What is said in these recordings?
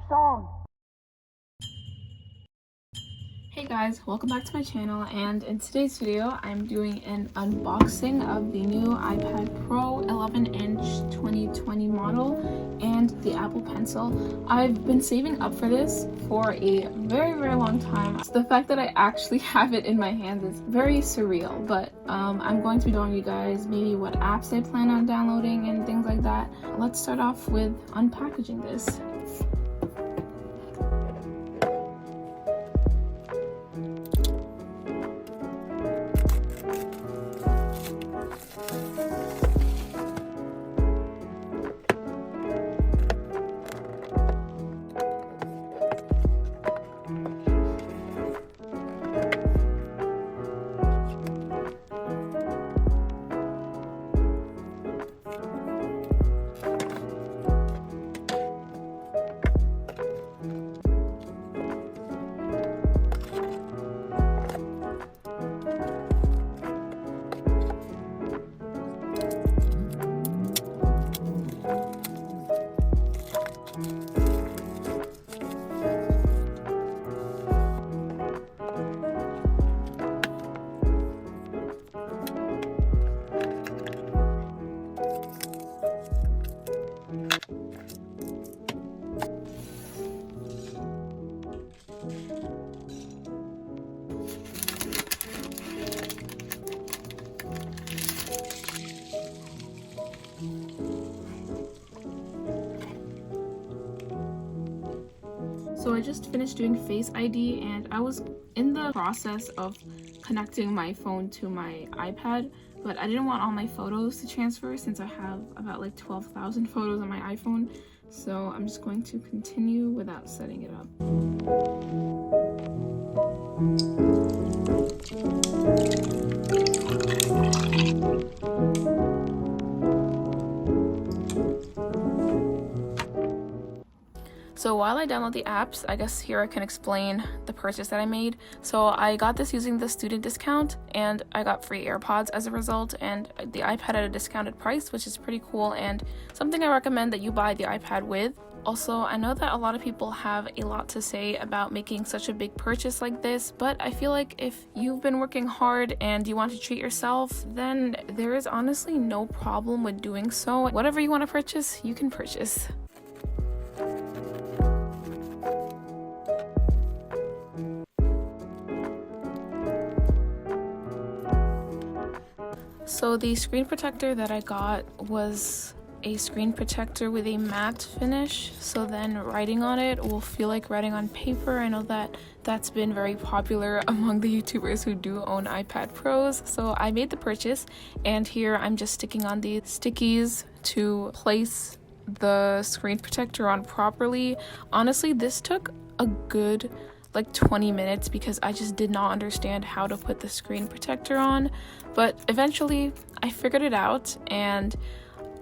song. Hey guys, welcome back to my channel, and in today's video I'm doing an unboxing of the new iPad Pro 11-inch 2020 model and the Apple Pencil. I've been saving up for this for a very long time. So the fact that I actually have it in my hands is very surreal, but I'm going to be showing you guys maybe what apps I plan on downloading and things like that. Let's start off with unpackaging this. So I just finished doing Face ID and I was in the process of connecting my phone to my iPad, but I didn't want all my photos to transfer since I have about like 12,000 photos on my iPhone. So I'm just going to continue without setting it up. So while I download the apps, I guess here I can explain the purchase that I made. So I got this using the student discount and I got free AirPods as a result, and the iPad at a discounted price, which is pretty cool and something I recommend that you buy the iPad with. Also, I know that a lot of people have a lot to say about making such a big purchase like this, but I feel like if you've been working hard and you want to treat yourself, then there is honestly no problem with doing so. Whatever you want to purchase, you can purchase. So the screen protector that I got was a screen protector with a matte finish, so then writing on it will feel like writing on paper. I know that that's been very popular among the YouTubers who do own iPad Pros, so I made the purchase, and here I'm just sticking on the stickies to place the screen protector on properly. Honestly, this took a good like 20 minutes because I just did not understand how to put the screen protector on, but eventually I figured it out. And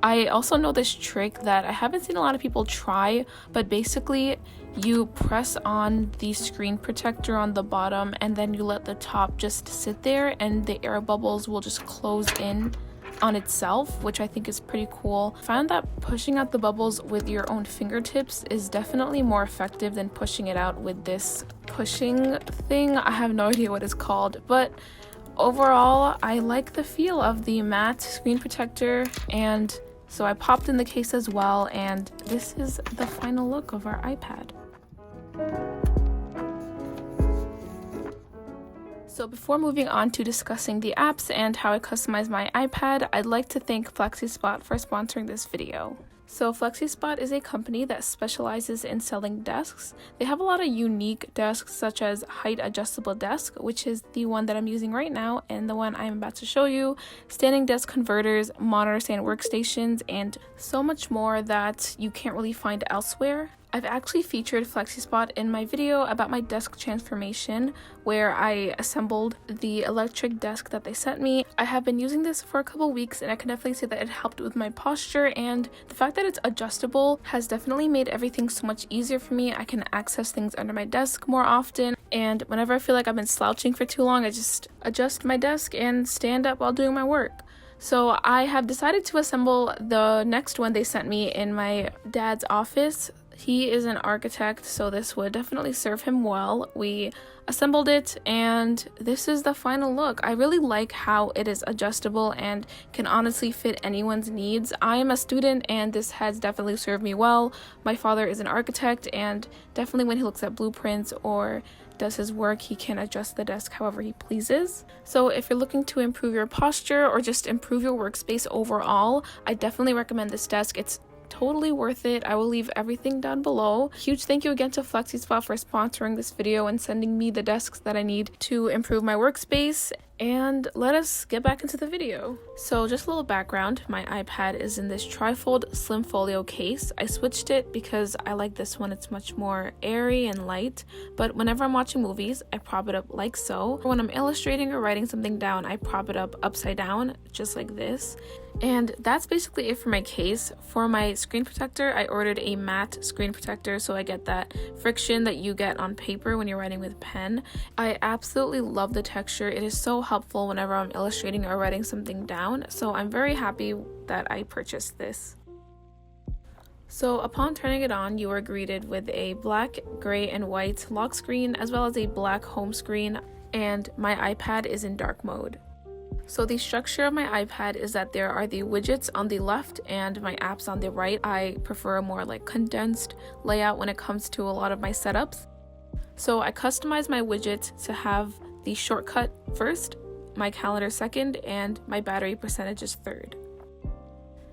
I also know this trick that I haven't seen a lot of people try, but basically you press on the screen protector on the bottom and then you let the top just sit there and the air bubbles will just close in on itself, which I think is pretty cool. I found that pushing out the bubbles with your own fingertips is definitely more effective than pushing it out with this pushing thing. I have no idea what it's called, but overall I like the feel of the matte screen protector, and so I popped in the case as well, and this is the final look of our iPad. So before moving on to discussing the apps and how I customize my iPad, I'd like to thank FlexiSpot for sponsoring this video. So FlexiSpot is a company that specializes in selling desks. They have a lot of unique desks, such as height adjustable desk, which is the one that I'm using right now and the one I'm about to show you, standing desk converters, monitor stand workstations, and so much more that you can't really find elsewhere. I've actually featured FlexiSpot in my video about my desk transformation, where I assembled the electric desk that they sent me. I have been using this for a couple weeks and I can definitely say that it helped with my posture, and the fact that it's adjustable has definitely made everything so much easier for me. I can access things under my desk more often, and whenever I feel like I've been slouching for too long, I just adjust my desk and stand up while doing my work. So I have decided to assemble the next one they sent me in my dad's office. He is an architect, so this would definitely serve him well. We assembled it, and this is the final look. I really like how it is adjustable and can honestly fit anyone's needs. I am a student, and this has definitely served me well. My father is an architect, and definitely when he looks at blueprints or does his work, he can adjust the desk however he pleases. So if you're looking to improve your posture or just improve your workspace overall, I definitely recommend this desk. It's totally worth it. I will leave everything down below. Huge thank you again to FlexiSpot for sponsoring this video and sending me the desks that I need to improve my workspace. And let us get back into the video. So just a little background, my iPad is in this trifold slim folio case. I switched it because I like this one. It's much more airy and light, but whenever I'm watching movies, I prop it up like so. When I'm illustrating or writing something down, I prop it up upside down, just like this. And that's basically it for my case. For my screen protector, I ordered a matte screen protector so I get that friction that you get on paper when you're writing with pen. I absolutely love the texture. It is so helpful whenever I'm illustrating or writing something down, so I'm very happy that I purchased this. So upon turning it on, you are greeted with a black, gray, and white lock screen as well as a black home screen, and my iPad is in dark mode. So the structure of my iPad is that there are the widgets on the left and my apps on the right. I prefer a more condensed layout when it comes to a lot of my setups. So I customized my widgets to have the shortcut first, my calendar second, and my battery percentage is third.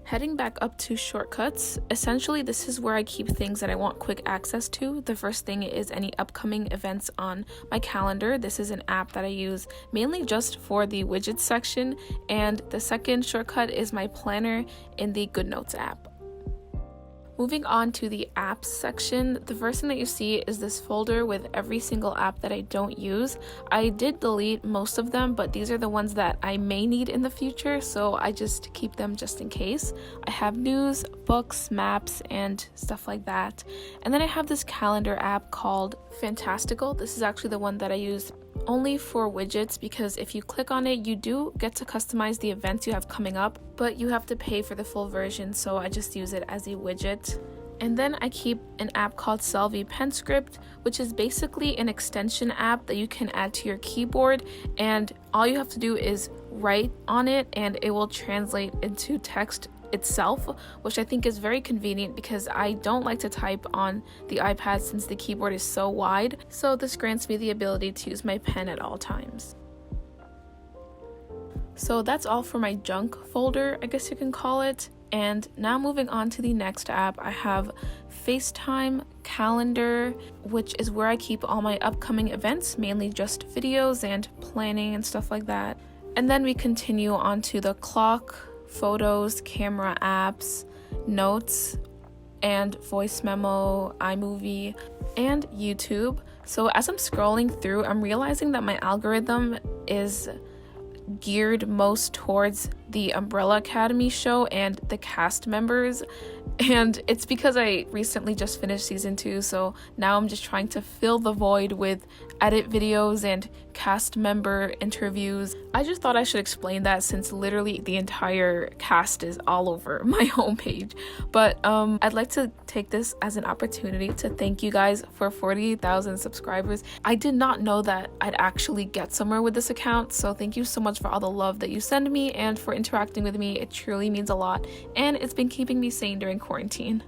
Heading back up to shortcuts, essentially this is where I keep things that I want quick access to. The first thing is any upcoming events on my calendar. This is an app that I use mainly just for the widgets section, and the second shortcut is my planner in the GoodNotes app. Moving on to the apps section, the first thing that you see is this folder with every single app that I don't use. I did delete most of them, but these are the ones that I may need in the future, so I just keep them just in case. I have news, books, maps, and stuff like that. And then I have this calendar app called Fantastical. This is actually the one that I use only for widgets, because if you click on it, you do get to customize the events you have coming up, but you have to pay for the full version, so I just use it as a widget. And then I keep an app called Selfie Pen Script, which is basically an extension app that you can add to your keyboard, and all you have to do is write on it and it will translate into text itself, which I think is very convenient because I don't like to type on the iPad since the keyboard is so wide, so this grants me the ability to use my pen at all times. So that's all for my junk folder, I guess you can call it. And now moving on to the next app, I have Facetime Calendar, which is where I keep all my upcoming events, mainly just videos and planning and stuff like that. And then we continue on to the clock, photos, camera apps, notes, and voice memo, iMovie, and YouTube. So as I'm scrolling through, I'm realizing that my algorithm is geared most towards the Umbrella Academy show and the cast members, and it's because I recently just finished season 2, so now I'm just trying to fill the void with edit videos and cast member interviews. I just thought I should explain that since literally the entire cast is all over my homepage. But I'd like to take this as an opportunity to thank you guys for 48,000 subscribers. I did not know that I'd actually get somewhere with this account, so thank you so much for all the love that you send me and for interacting with me. It truly means a lot, and it's been keeping me sane during quarantine.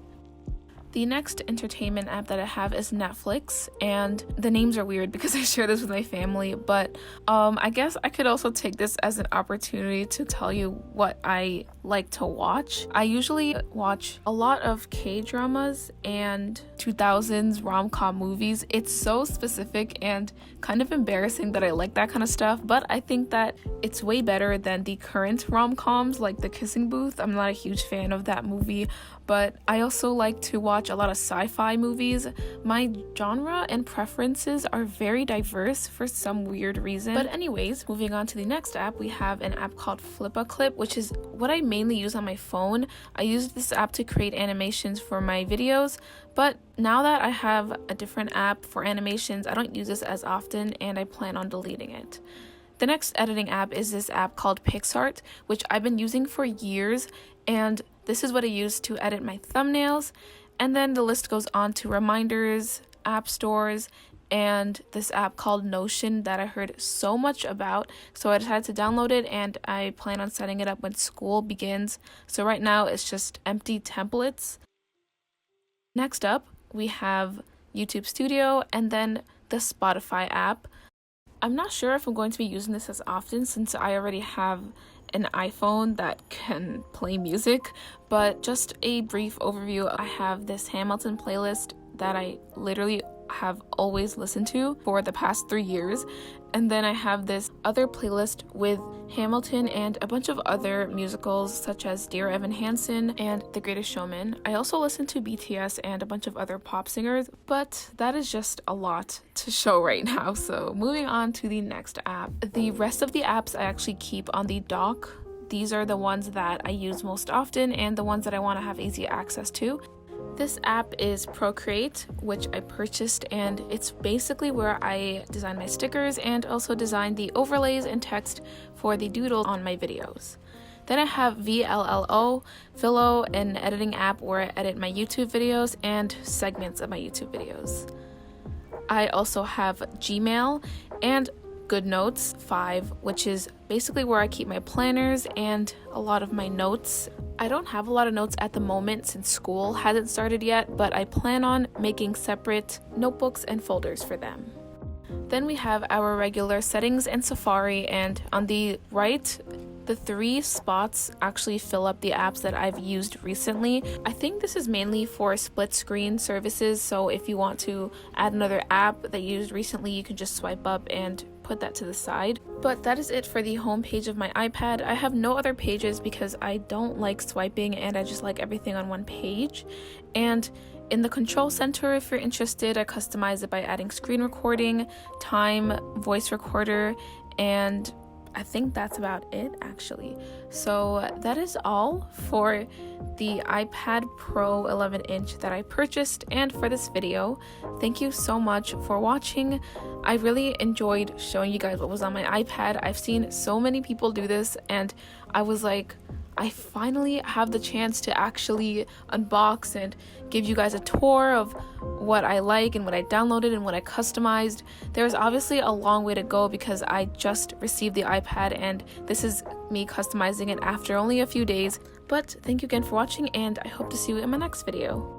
The next entertainment app that I have is Netflix, and the names are weird because I share this with my family, but I guess I could also take this as an opportunity to tell you what I like to watch. I usually watch a lot of K-dramas and 2000s rom-com movies. It's so specific and kind of embarrassing that I like that kind of stuff, but I think that it's way better than the current rom-coms like The Kissing Booth. I'm not a huge fan of that movie, but I also like to watch a lot of sci-fi movies. My genre and preferences are very diverse for some weird reason. But anyways, moving on to the next app, we have an app called Flip-a-Clip, which is what I mainly use on my phone. I use this app to create animations for my videos, but now that I have a different app for animations, I don't use this as often and I plan on deleting it. The next editing app is this app called Picsart, which I've been using for years, and this is what I use to edit my thumbnails. And then the list goes on to reminders, app stores, and this app called Notion that I heard so much about. So I decided to download it, and I plan on setting it up when school begins. So right now it's just empty templates. Next up, we have YouTube Studio and then the Spotify app. I'm not sure if I'm going to be using this as often since I already have an iPhone that can play music, but just a brief overview. I have this Hamilton playlist that I literally have always listened to for the past 3 years, and then I have this other playlist with Hamilton and a bunch of other musicals such as Dear Evan Hansen and The Greatest Showman. I also listen to BTS and a bunch of other pop singers, but that is just a lot to show right now. So moving on to the next app. The rest of the apps I actually keep on the dock. These are the ones that I use most often and the ones that I want to have easy access to. This app is Procreate, which I purchased, and it's basically where I design my stickers and also design the overlays and text for the doodle on my videos. Then I have VLLO, an editing app where I edit my YouTube videos and segments of my YouTube videos. I also have Gmail and GoodNotes 5, which is basically where I keep my planners and a lot of my notes. I don't have a lot of notes at the moment since school hasn't started yet, but I plan on making separate notebooks and folders for them. Then we have our regular settings and Safari, and on the right, the 3 spots actually fill up the apps that I've used recently. I think this is mainly for split screen services, so if you want to add another app that you used recently, you can just swipe up and put that to the side. But that is it for the home page of my iPad. I have no other pages because I don't like swiping and I just like everything on one page. And in the control center, if you're interested, I customize it by adding screen recording, time, voice recorder, and I think that's about it actually. So that is all for the iPad Pro 11-inch that I purchased and for this video. Thank you so much for watching. I really enjoyed showing you guys what was on my iPad. I've seen so many people do this and I was like, I finally have the chance to actually unbox and give you guys a tour of what I like and what I downloaded and what I customized. There's obviously a long way to go because I just received the iPad and this is me customizing it after only a few days. But thank you again for watching and I hope to see you in my next video.